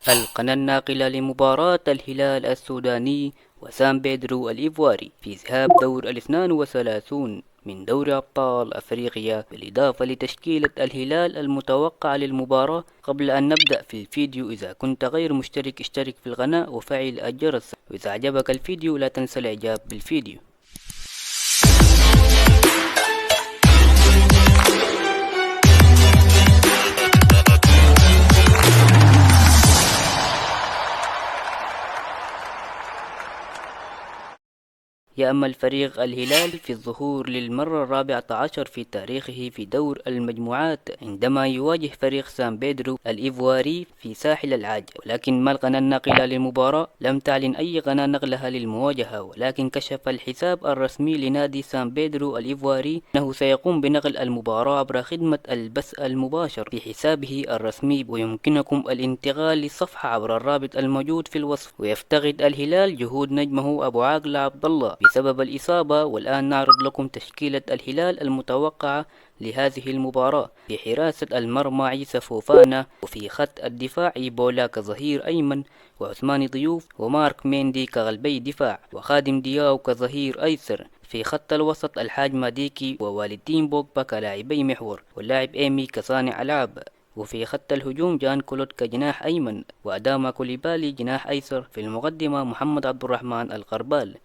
القناة الناقلة لمباراة الهلال السوداني وسان بيدرو الإيفواري في ذهاب دور 32 من دوري أبطال أفريقيا، بالإضافة لتشكيلة الهلال المتوقعة للمباراة. قبل أن نبدأ في الفيديو، إذا كنت غير مشترك اشترك في القناة وفعل الجرس، وإذا عجبك الفيديو لا تنسى الإعجاب بالفيديو. يأمل فريق الهلال في الظهور للمرة ال14 في تاريخه في دور المجموعات عندما يواجه فريق سان بيدرو الإيفواري في ساحل العاج، ولكن ما القناة الناقلة للمباراة لم تعلن أي قناة نقلها للمواجهة، ولكن كشف الحساب الرسمي لنادي سان بيدرو الإيفواري أنه سيقوم بنقل المباراة عبر خدمة البث المباشر في حسابه الرسمي، ويمكنكم الانتقال للصفحة عبر الرابط الموجود في الوصف. ويفتقد الهلال جهود نجمه أبو عاقل عبد الله بسبب الإصابة، والآن نعرض لكم تشكيلة الهلال المتوقعة لهذه المباراة: في حراسة المرمى عيسى فوفانا، وفي خط الدفاع بولا كظهير أيمن، وعثمان ضيوف، ومارك ميندي كقلبي دفاع، وخادم دياو كظهير أيسر. في خط الوسط الحاج ماديكي ووالدين بوجبا كلاعبي محور، واللاعب إيمي كصانع ألعاب. وفي خط الهجوم جان كلوت كجناح أيمن، وأداما كوليبالي جناح أيسر. في المقدمة محمد عبد الرحمن القربال.